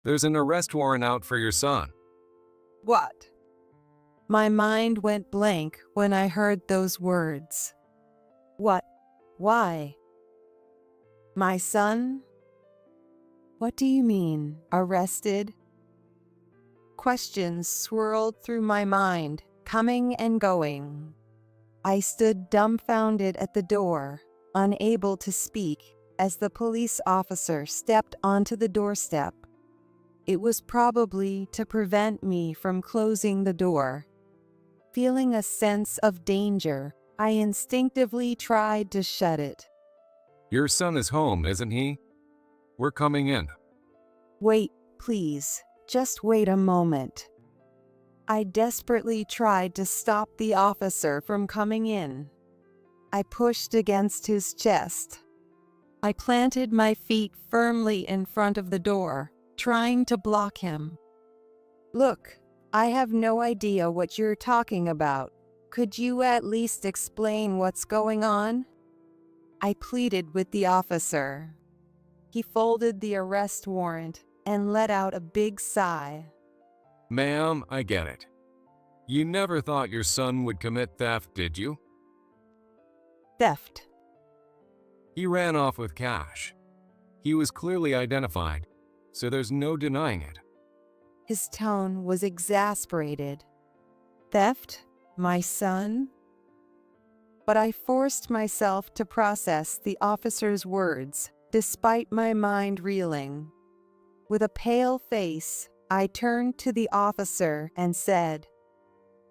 There's an arrest warrant out for your son. What? My mind went blank when I heard those words. What? Why? My son? What do you mean, arrested? Questions swirled through my mind, coming and going. I stood dumbfounded at the door, unable to speak, as the police officer stepped onto the doorstep. It was probably to prevent me from closing the door. Feeling a sense of danger, I instinctively tried to shut it. Your son is home, isn't he? We're coming in. Wait, please, just wait a moment. I desperately tried to stop the officer from coming in. I pushed against his chest. I planted my feet firmly in front of the door, trying to block him. Look, I have no idea what you're talking about. Could you at least explain what's going on? I pleaded with the officer. He folded the arrest warrant and let out a big sigh. Ma'am, I get it. You never thought your son would commit theft, did you? Theft. He ran off with cash. He was clearly identified, so there's no denying it. His tone was exasperated. Theft? My son? But I forced myself to process the officer's words, despite my mind reeling. With a pale face, I turned to the officer and said,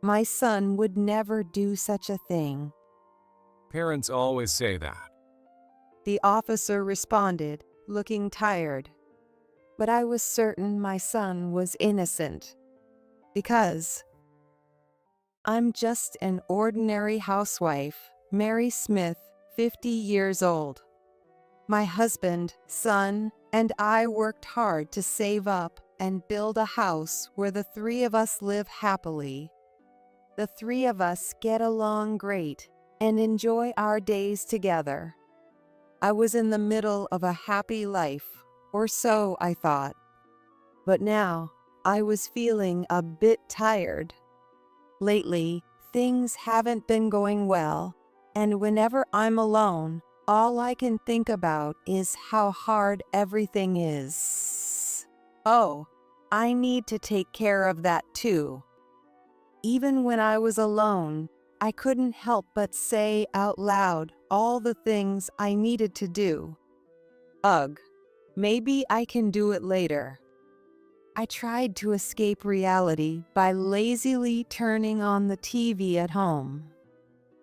"My son would never do such a thing." Parents always say that. The officer responded, looking tired. But I was certain my son was innocent. Because I'm just an ordinary housewife, Mary Smith, 50 years old. My husband, son, and I worked hard to save up and build a house where the three of us live happily. The three of us get along great and enjoy our days together. I was in the middle of a happy life, or so I thought. But now, I was feeling a bit tired. Lately, things haven't been going well, and whenever I'm alone, all I can think about is how hard everything is. Oh, I need to take care of that too. Even when I was alone, I couldn't help but say out loud all the things I needed to do. Ugh, maybe I can do it later. I tried to escape reality by lazily turning on the TV at home.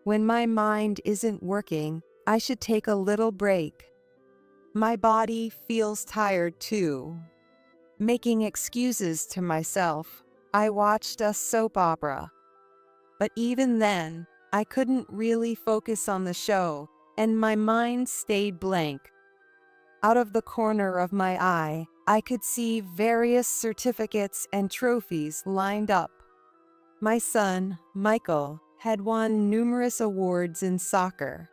When my mind isn't working, I should take a little break. My body feels tired too. Making excuses to myself, I watched a soap opera. But even then, I couldn't really focus on the show, and my mind stayed blank. Out of the corner of my eye, I could see various certificates and trophies lined up. My son, Michael, had won numerous awards in soccer.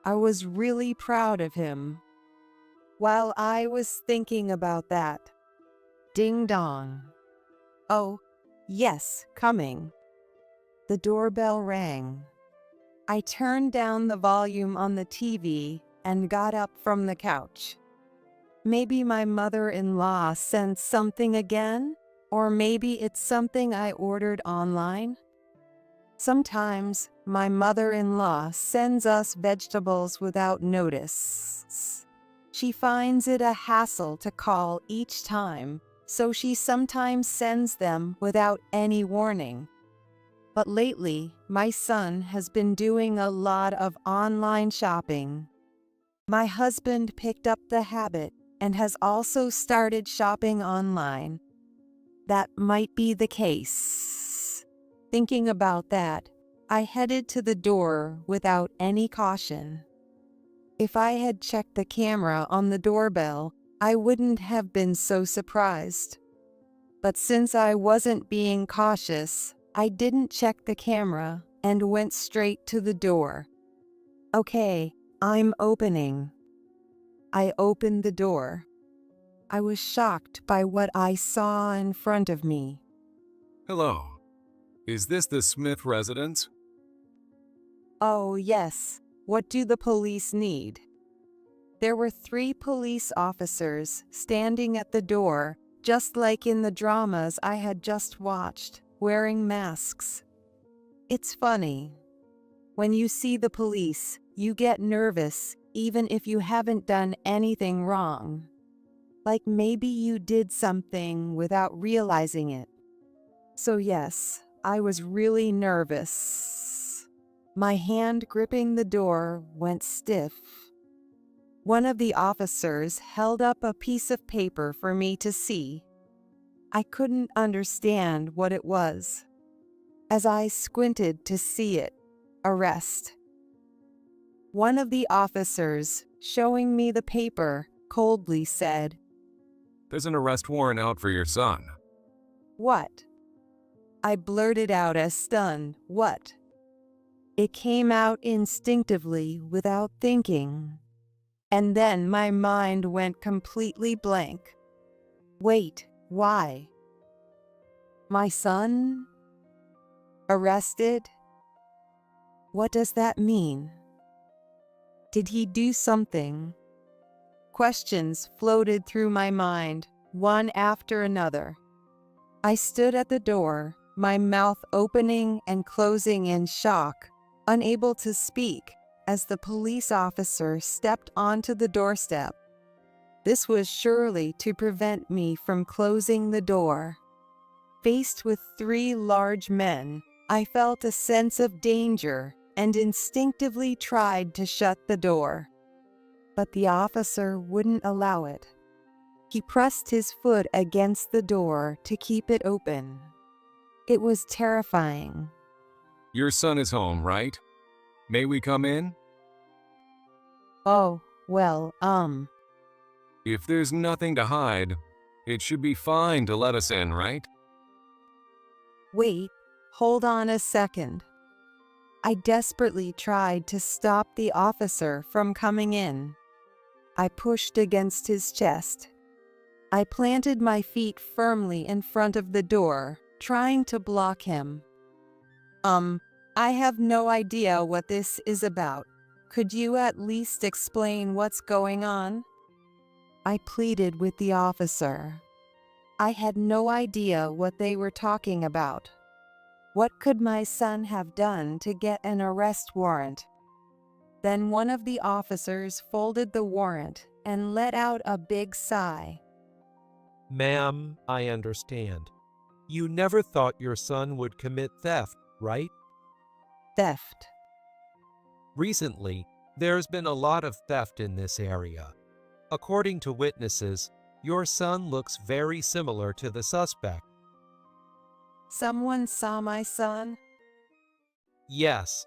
I was really proud of him. While I was thinking about that, ding dong. Oh, yes, coming. The doorbell rang. I turned down the volume on the TV and got up from the couch. Maybe my mother-in-law sent something again, or maybe it's something I ordered online. Sometimes my mother-in-law sends us vegetables without notice. She finds it a hassle to call each time, so she sometimes sends them without any warning. But lately, my son has been doing a lot of online shopping. My husband picked up the habit and has also started shopping online. That might be the case. Thinking about that, I headed to the door without any caution. If I had checked the camera on the doorbell, I wouldn't have been so surprised. But since I wasn't being cautious, I didn't check the camera and went straight to the door. Okay, I'm opening. I opened the door. I was shocked by what I saw in front of me. Hello. Is this the Smith residence? Oh, yes. What do the police need? There were 3 police officers standing at the door, just like in the dramas I had just watched, wearing masks. It's funny. When you see the police, you get nervous, even if you haven't done anything wrong. Like maybe you did something without realizing it. So yes, I was really nervous. My hand gripping the door went stiff. One of the officers held up a piece of paper for me to see. I couldn't understand what it was. As I squinted to see it, arrest. One of the officers, showing me the paper, coldly said, There's an arrest warrant out for your son. "What?" I blurted out as stunned, "What?" It came out instinctively without thinking. And then my mind went completely blank. Wait, why? My son? Arrested? What does that mean? Did he do something? Questions floated through my mind, one after another. I stood at the door, my mouth opening and closing in shock, unable to speak, as the police officer stepped onto the doorstep. This was surely to prevent me from closing the door. Faced with 3 large men, I felt a sense of danger and instinctively tried to shut the door. But the officer wouldn't allow it. He pressed his foot against the door to keep it open. It was terrifying. Your son is home, right? May we come in? Oh, well, If there's nothing to hide, it should be fine to let us in, right? Wait, hold on a second. I desperately tried to stop the officer from coming in. I pushed against his chest. I planted my feet firmly in front of the door, trying to block him. I have no idea what this is about. Could you at least explain what's going on? I pleaded with the officer. I had no idea what they were talking about. What could my son have done to get an arrest warrant? Then one of the officers folded the warrant and let out a big sigh. Ma'am, I understand. You never thought your son would commit theft, right? Theft. Recently, there's been a lot of theft in this area. According to witnesses, your son looks very similar to the suspect. Someone saw my son? Yes,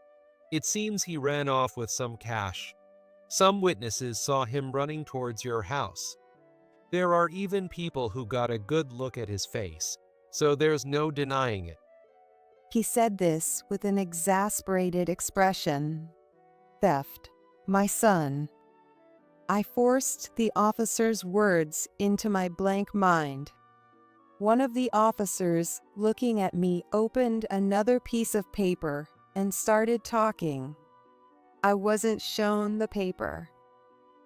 it seems he ran off with some cash. Some witnesses saw him running towards your house. There are even people who got a good look at his face, so there's no denying it. He said this with an exasperated expression. Theft. My son. I forced the officer's words into my blank mind. One of the officers, looking at me, opened another piece of paper and started talking. I wasn't shown the paper.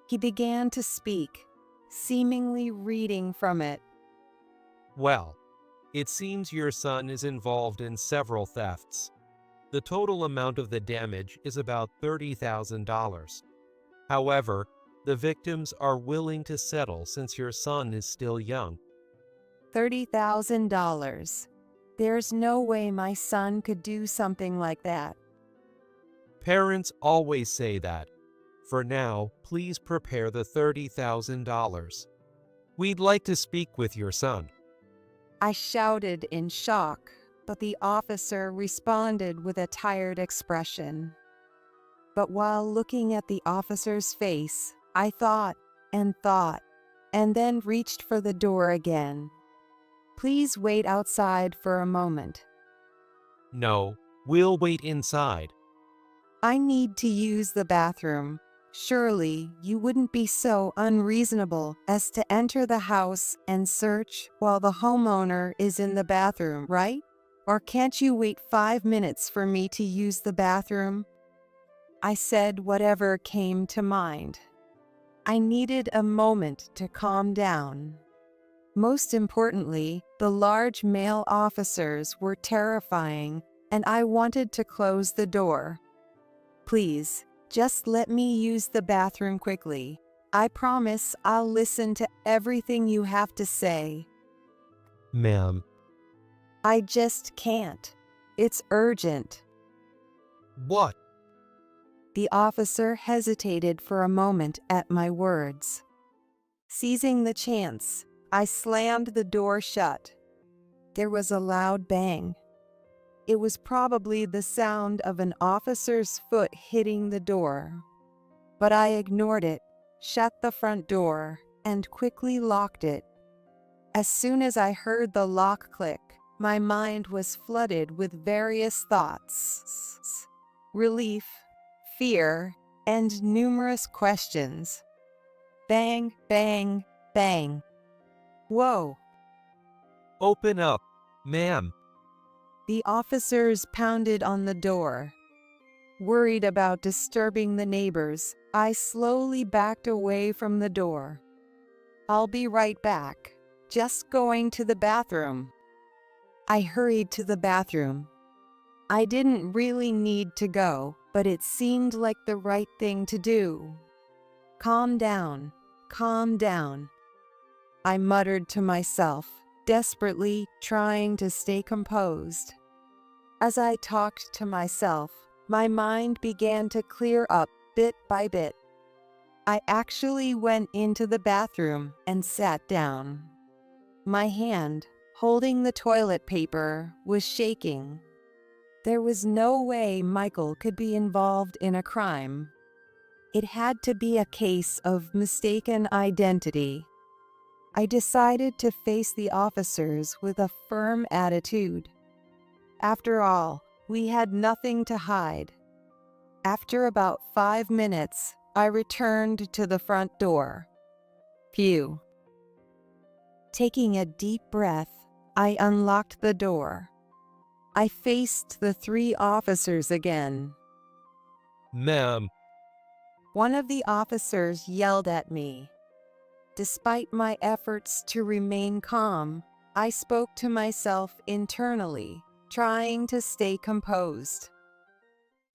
He began to speak, seemingly reading from it. Well, it seems your son is involved in several thefts. The total amount of the damage is about $30,000. However, the victims are willing to settle since your son is still young. $30,000. There's no way my son could do something like that. Parents always say that. For now, please prepare the $30,000. We'd like to speak with your son. I shouted in shock, but the officer responded with a tired expression. But while looking at the officer's face, I thought, and then reached for the door again. Please wait outside for a moment. No, we'll wait inside. I need to use the bathroom. Surely you wouldn't be so unreasonable as to enter the house and search while the homeowner is in the bathroom, right? Or can't you wait 5 minutes for me to use the bathroom? I said whatever came to mind. I needed a moment to calm down. Most importantly, the large male officers were terrifying, and I wanted to close the door. Please, just let me use the bathroom quickly. I promise I'll listen to everything you have to say. Ma'am. I just can't. It's urgent. What? The officer hesitated for a moment at my words. Seizing the chance, I slammed the door shut. There was a loud bang. It was probably the sound of an officer's foot hitting the door. But I ignored it, shut the front door, and quickly locked it. As soon as I heard the lock click, my mind was flooded with various thoughts. Relief, fear, and numerous questions. Bang, bang, bang. Whoa! Open up, ma'am. The officers pounded on the door. Worried about disturbing the neighbors, I slowly backed away from the door. I'll be right back. Just going to the bathroom. I hurried to the bathroom. I didn't really need to go, but it seemed like the right thing to do. Calm down, calm down. I muttered to myself, desperately trying to stay composed. As I talked to myself, my mind began to clear up bit by bit. I actually went into the bathroom and sat down. My hand, holding the toilet paper, was shaking. There was no way Michael could be involved in a crime. It had to be a case of mistaken identity. I decided to face the officers with a firm attitude. After all, we had nothing to hide. After about 5 minutes, I returned to the front door. Phew. Taking a deep breath, I unlocked the door. I faced the 3 officers again. Ma'am. One of the officers yelled at me. Despite my efforts to remain calm, I spoke to myself internally, trying to stay composed.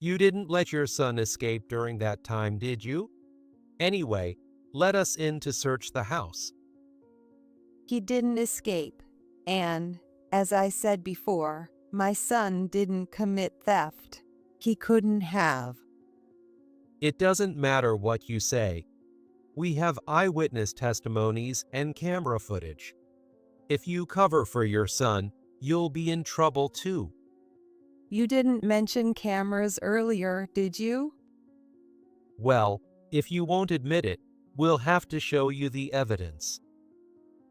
You didn't let your son escape during that time, did you? Anyway, let us in to search the house. He didn't escape, and, as I said before, my son didn't commit theft. He couldn't have. It doesn't matter what you say. We have eyewitness testimonies and camera footage. If you cover for your son, you'll be in trouble too. You didn't mention cameras earlier, did you? Well, if you won't admit it, we'll have to show you the evidence.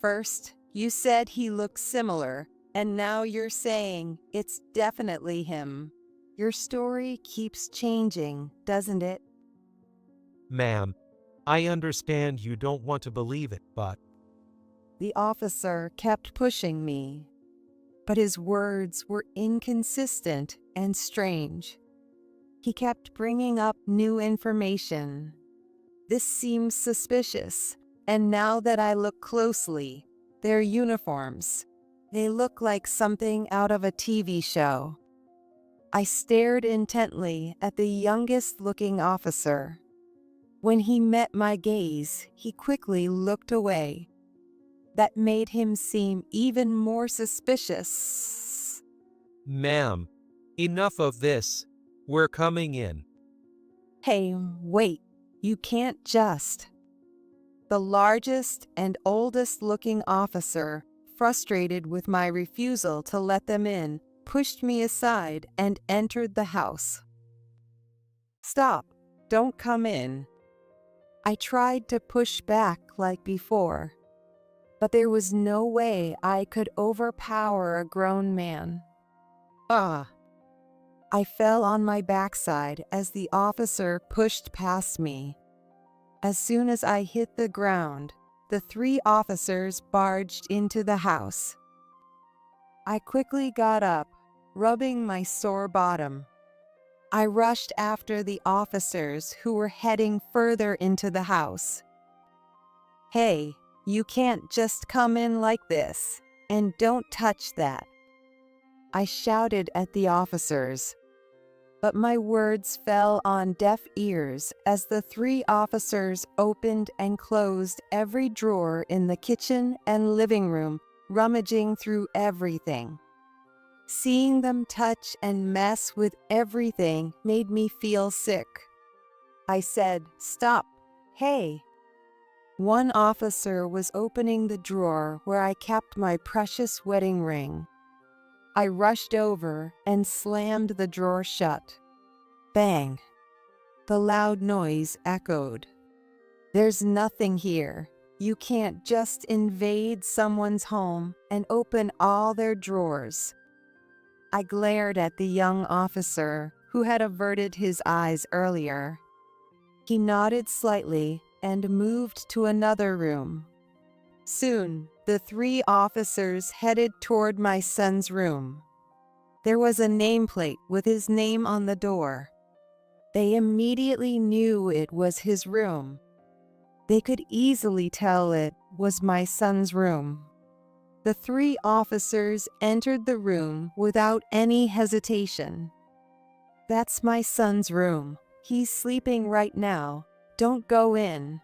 First, you said he looks similar, and now you're saying it's definitely him. Your story keeps changing, doesn't it? Ma'am, I understand you don't want to believe it, but The officer kept pushing me, but his words were inconsistent and strange. He kept bringing up new information. This seems suspicious, and now that I look closely, their uniforms, they look like something out of a TV show. I stared intently at the youngest-looking officer. When he met my gaze, he quickly looked away. That made him seem even more suspicious. ma'am, enough of this. We're coming in. Hey, wait, you can't just. The largest and oldest-looking officer, frustrated with my refusal to let them in, pushed me aside and entered the house. Stop, don't come in. I tried to push back like before, but there was no way I could overpower a grown man. Ah! I fell on my backside as the officer pushed past me. As soon as I hit the ground, the 3 officers barged into the house. I quickly got up, rubbing my sore bottom. I rushed after the officers who were heading further into the house. "Hey, you can't just come in like this, and don't touch that," I shouted at the officers. But my words fell on deaf ears as the 3 officers opened and closed every drawer in the kitchen and living room, rummaging through everything. Seeing them touch and mess with everything made me feel sick. I said, "Stop, hey." One officer was opening the drawer where I kept my precious wedding ring. I rushed over and slammed the drawer shut. Bang! The loud noise echoed. "There's nothing here. You can't just invade someone's home and open all their drawers." I glared at the young officer who had averted his eyes earlier. He nodded slightly and moved to another room. Soon, the 3 officers headed toward my son's room. There was a nameplate with his name on the door. They immediately knew it was his room. They could easily tell it was my son's room. The 3 officers entered the room without any hesitation. "That's my son's room. He's sleeping right now. Don't go in,"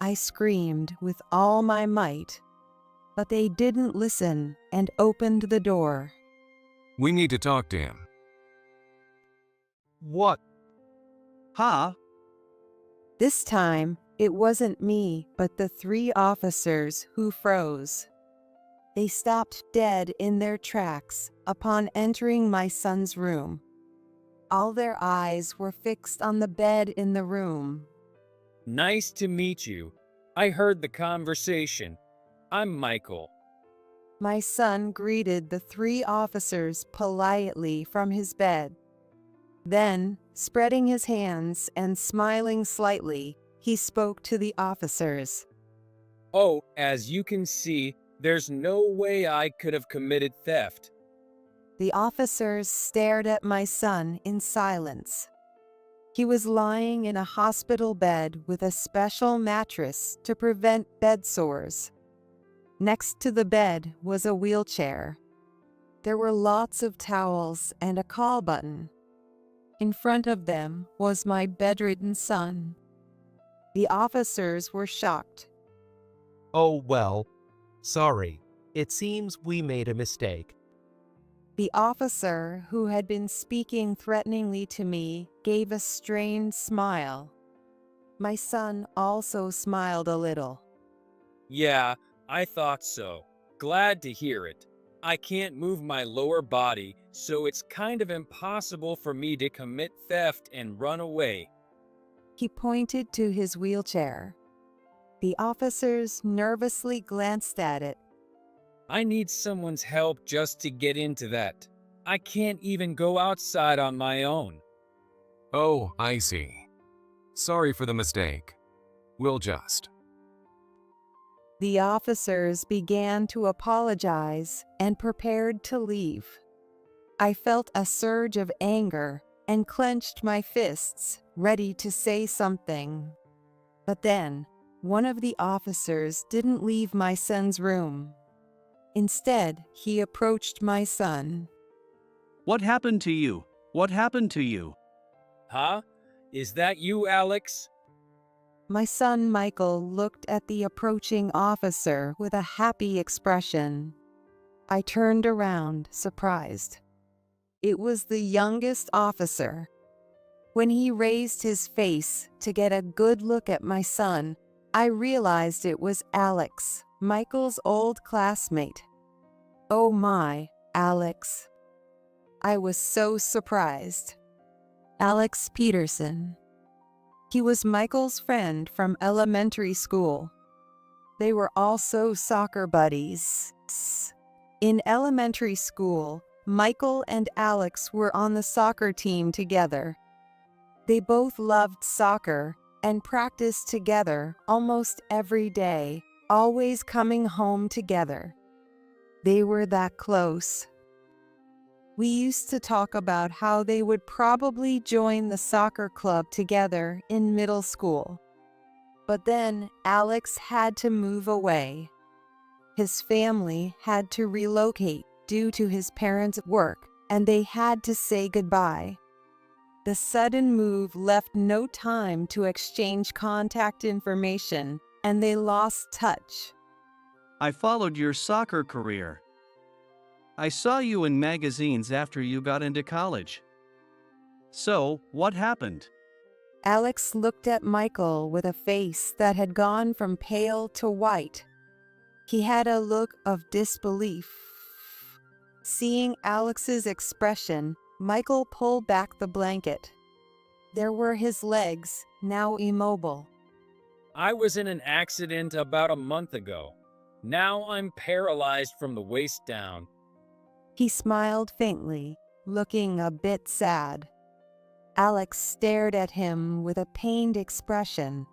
I screamed with all my might. But they didn't listen and opened the door. We need to talk to him. What? Huh? This time, it wasn't me, but the 3 officers who froze. They stopped dead in their tracks upon entering my son's room. All their eyes were fixed on the bed in the room. "Nice to meet you. I heard the conversation. I'm Michael." My son greeted the 3 officers politely from his bed. Then, spreading his hands and smiling slightly, he spoke to the officers. "Oh, as you can see, there's no way I could have committed theft." The officers stared at my son in silence. He was lying in a hospital bed with a special mattress to prevent bed sores. Next to the bed was a wheelchair. There were lots of towels and a call button. In front of them was my bedridden son. The officers were shocked. Oh well. Sorry. It seems we made a mistake. The officer who had been speaking threateningly to me gave a strained smile. My son also smiled a little. "Yeah, I thought so. Glad to hear it. I can't move my lower body, so it's kind of impossible for me to commit theft and run away." He pointed to his wheelchair. The officers nervously glanced at it. "I need someone's help just to get into that. I can't even go outside on my own." Oh, I see. Sorry for the mistake. We'll just. The officers began to apologize and prepared to leave. I felt a surge of anger and clenched my fists, ready to say something. But then, one of the officers didn't leave my son's room. Instead, he approached my son. What happened to you? What happened to you? "Huh? Is that you, Alex?" My son Michael looked at the approaching officer with a happy expression. I turned around, surprised. It was the youngest officer. When he raised his face to get a good look at my son, I realized it was Alex, Michael's old classmate. "Oh my, Alex." I was so surprised. Alex Peterson. He was Michael's friend from elementary school. They were also soccer buddies. In elementary school, Michael and Alex were on the soccer team together. They both loved soccer and practiced together almost every day, always coming home together. They were that close. We used to talk about how they would probably join the soccer club together in middle school. But then Alex had to move away. His family had to relocate due to his parents' work, and they had to say goodbye. The sudden move left no time to exchange contact information, and they lost touch. I followed your soccer career. I saw you in magazines after you got into college. So, what happened? Alex looked at Michael with a face that had gone from pale to white. He had a look of disbelief. Seeing Alex's expression, Michael pulled back the blanket. There were his legs, now immobile. I was in an accident about a month ago. Now I'm paralyzed from the waist down. He smiled faintly, looking a bit sad. Alex stared at him with a pained expression.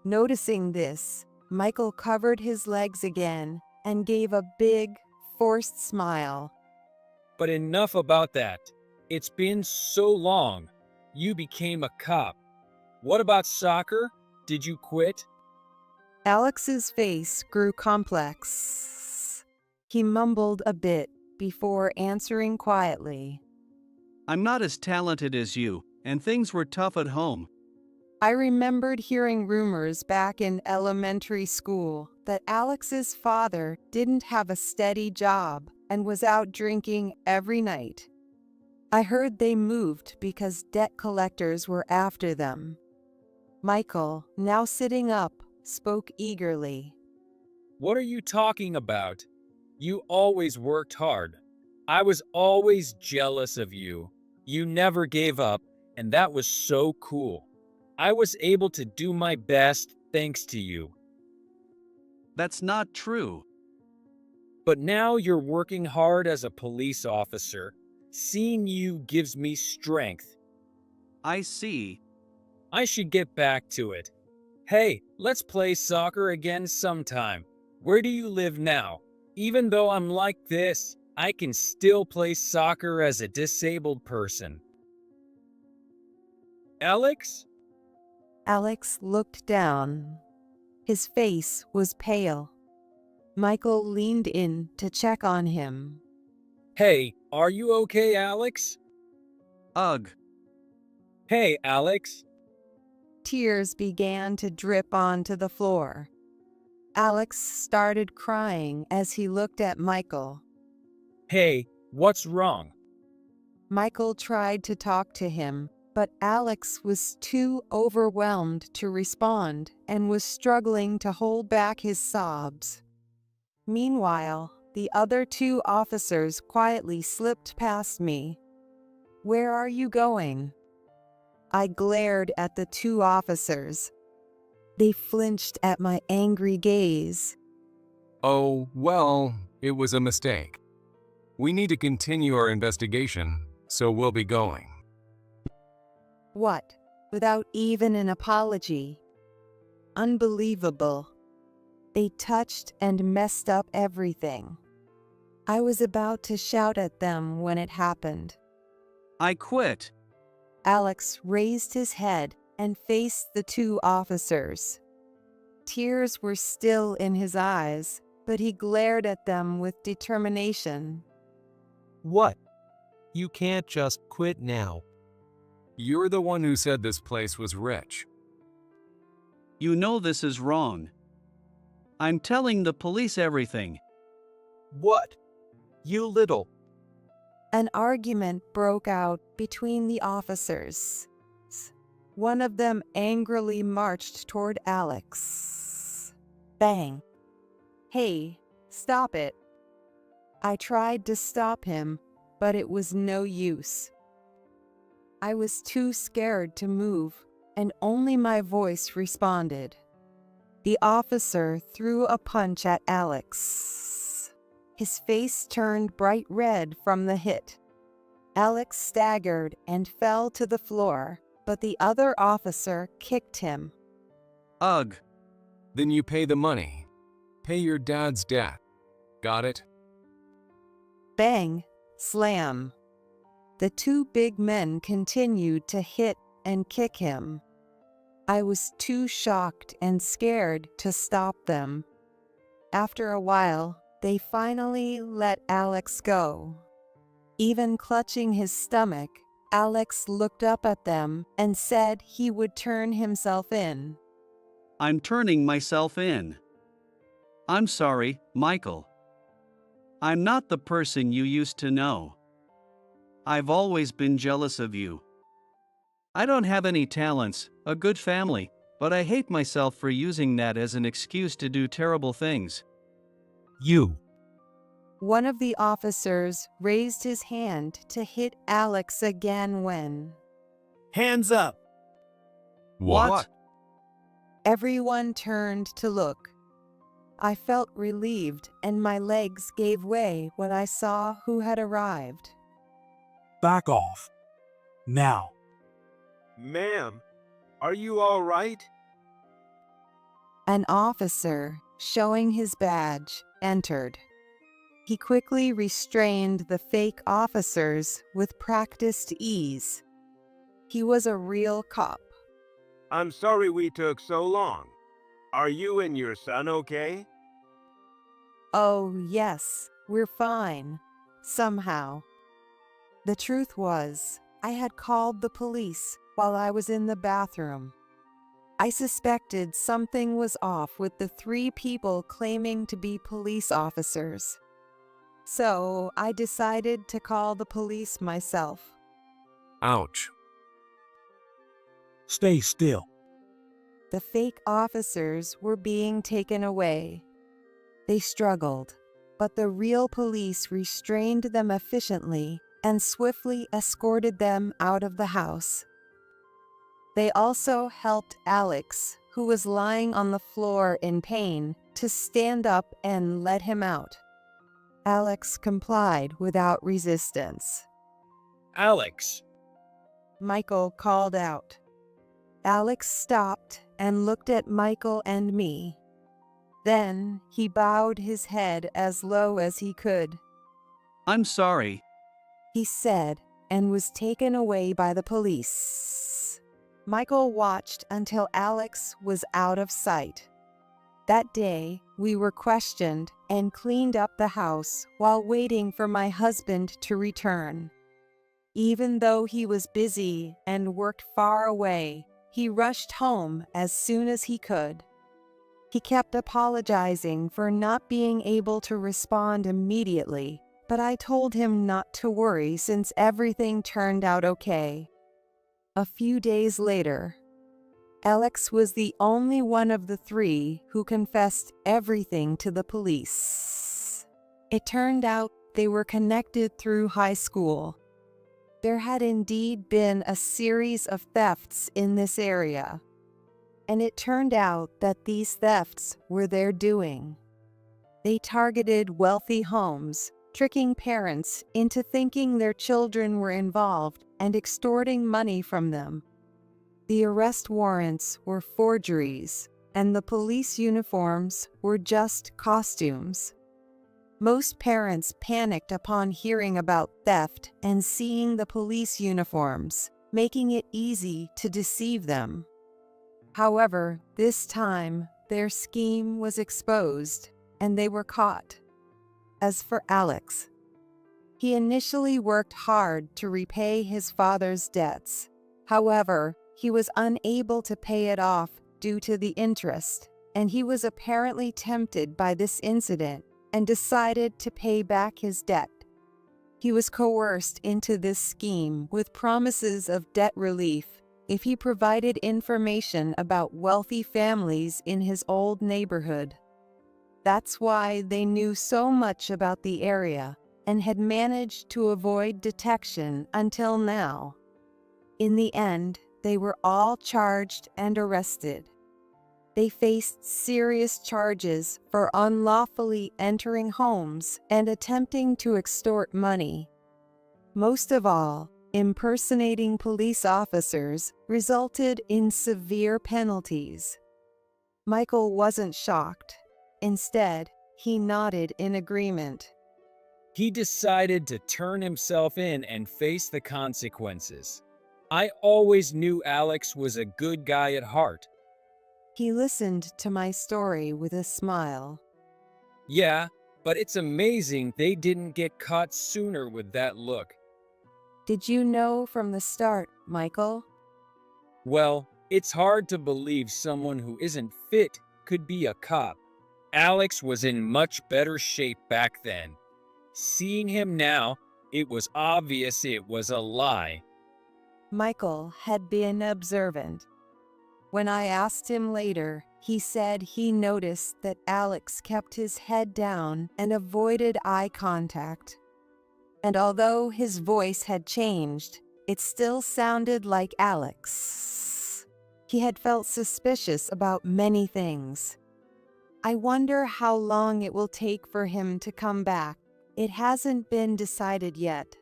Noticing this, Michael covered his legs again and gave a big, forced smile. But enough about that. It's been so long. You became a cop. What about soccer? Did you quit? Alex's face grew complex. He mumbled a bit before answering quietly. I'm not as talented as you, and things were tough at home. I remembered hearing rumors back in elementary school that Alex's father didn't have a steady job and was out drinking every night. I heard they moved because debt collectors were after them. Michael, now sitting up, spoke eagerly. What are you talking about? You always worked hard. I was always jealous of you. You never gave up, and that was so cool. I was able to do my best thanks to you. That's not true. But now you're working hard as a police officer. Seeing you gives me strength. I see. I should get back to it. Hey, let's play soccer again sometime. Where do you live now? Even though I'm like this, I can still play soccer as a disabled person. Alex? Alex looked down. His face was pale. Michael leaned in to check on him. Hey, are you okay, Alex? Ugh. Hey, Alex. Tears began to drip onto the floor. Alex started crying as he looked at Michael. Hey, what's wrong? Michael tried to talk to him, but Alex was too overwhelmed to respond and was struggling to hold back his sobs. Meanwhile, the other two officers quietly slipped past me. Where are you going? I glared at the two officers. They flinched at my angry gaze. Oh, well, it was a mistake. We need to continue our investigation, so we'll be going. What? Without even an apology? Unbelievable. They touched and messed up everything. I was about to shout at them when it happened. I quit. Alex raised his head and faced the two officers. Tears were still in his eyes, but he glared at them with determination. What? You can't just quit now. You're the one who said this place was rich. You know this is wrong. I'm telling the police everything. What? You little. An argument broke out between the officers. One of them angrily marched toward Alex. Bang. Hey, stop it. I tried to stop him, but it was no use. I was too scared to move, and only my voice responded. The officer threw a punch at Alex. His face turned bright red from the hit. Alex staggered and fell to the floor, but the other officer kicked him. Ugh. Then you pay the money. Pay your dad's debt. Got it? Bang! Slam! The two big men continued to hit and kick him. I was too shocked and scared to stop them. After a while, they finally let Alex go. Even clutching his stomach, Alex looked up at them and said he would turn himself in. I'm turning myself in. I'm sorry, Michael. I'm not the person you used to know. I've always been jealous of you. I don't have any talents, a good family, but I hate myself for using that as an excuse to do terrible things. You. One of the officers raised his hand to hit Alex again when Hands up! What? everyone turned to look. I felt relieved and my legs gave way when I saw who had arrived. Back off. Now. Ma'am, are you all right? An officer, showing his badge, entered. He quickly restrained the fake officers with practiced ease. He was a real cop. I'm sorry we took so long. Are you and your son okay? Oh, yes, we're fine. Somehow. The truth was, I had called the police while I was in the bathroom. I suspected something was off with the three people claiming to be police officers. So I decided to call the police myself. Ouch. Stay still. The fake officers were being taken away. They struggled, but the real police restrained them efficiently and swiftly escorted them out of the house. They also helped Alex, who was lying on the floor in pain, to stand up and let him out. Alex complied without resistance. Alex, Michael called out. Alex stopped and looked at Michael and me. Then he bowed his head as low as he could. I'm sorry. He said, and was taken away by the police. Michael watched until Alex was out of sight. That day, we were questioned and cleaned up the house while waiting for my husband to return. Even though he was busy and worked far away, he rushed home as soon as he could. He kept apologizing for not being able to respond immediately, but I told him not to worry since everything turned out okay. A few days later, Alex was the only one of the three who confessed everything to the police. It turned out they were connected through high school. There had indeed been a series of thefts in this area, and it turned out that these thefts were their doing. They targeted wealthy homes, tricking parents into thinking their children were involved and extorting money from them. The arrest warrants were forgeries, and the police uniforms were just costumes. Most parents panicked upon hearing about theft and seeing the police uniforms, making it easy to deceive them. However, this time, their scheme was exposed, and they were caught. As for Alex, he initially worked hard to repay his father's debts. However, he was unable to pay it off due to the interest, and he was apparently tempted by this incident and decided to pay back his debt. He was coerced into this scheme with promises of debt relief if he provided information about wealthy families in his old neighborhood. That's why they knew so much about the area and had managed to avoid detection until now. In the end, they were all charged and arrested. They faced serious charges for unlawfully entering homes and attempting to extort money. Most of all, Impersonating police officers resulted in severe penalties. Michael wasn't shocked. Instead, he nodded in agreement. He decided to turn himself in and face the consequences. I always knew Alex was a good guy at heart. He listened to my story with a smile. Yeah, but it's amazing they didn't get caught sooner with that look. Did you know from the start, Michael? Well, it's hard to believe someone who isn't fit could be a cop. Alex was in much better shape back then. Seeing him now, it was obvious it was a lie. Michael had been observant. When I asked him later, he said he noticed that Alex kept his head down and avoided eye contact. And although his voice had changed, it still sounded like Alex. He had felt suspicious about many things. I wonder how long it will take for him to come back. It hasn't been decided yet.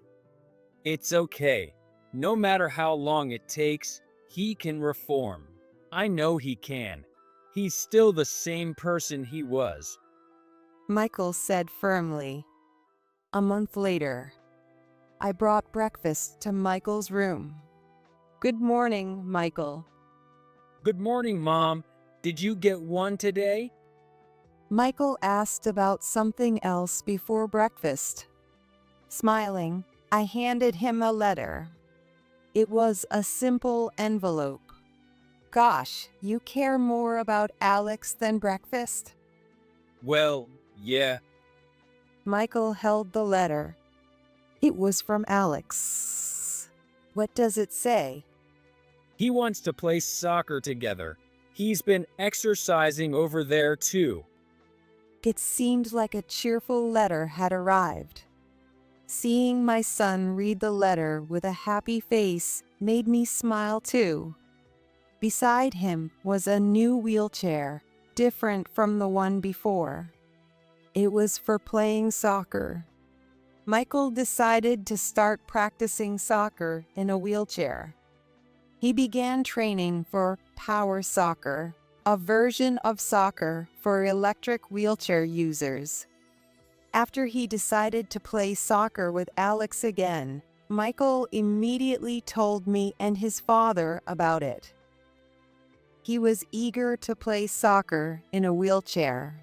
It's okay. No matter how long it takes, he can reform. I know he can. He's still the same person he was. Michael said firmly. A month later, I brought breakfast to Michael's room. Good morning, Michael. Good morning, Mom. Did you get one today? Michael asked about something else before breakfast. Smiling, I handed him a letter. It was a simple envelope. Gosh, you care more about Alex than breakfast? Well, yeah. Michael held the letter. It was from Alex. What does it say? He wants to play soccer together. He's been exercising over there too. It seemed like a cheerful letter had arrived. Seeing my son read the letter with a happy face made me smile too. Beside him was a new wheelchair, different from the one before. It was for playing soccer. Michael decided to start practicing soccer in a wheelchair. He began training for power soccer, a version of soccer for electric wheelchair users. After he decided to play soccer with Alex again, Michael immediately told me and his father about it. He was eager to play soccer in a wheelchair.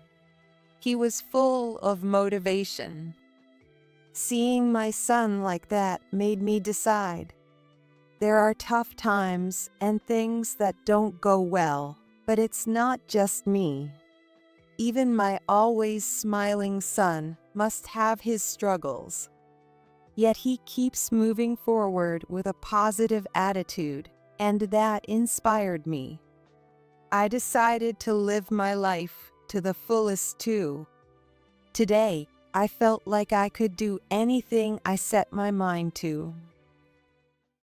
He was full of motivation. Seeing my son like that made me decide. There are tough times and things that don't go well, but it's not just me. Even my always smiling son must have his struggles. Yet he keeps moving forward with a positive attitude, and that inspired me. I decided to live my life to the fullest too. Today, I felt like I could do anything I set my mind to.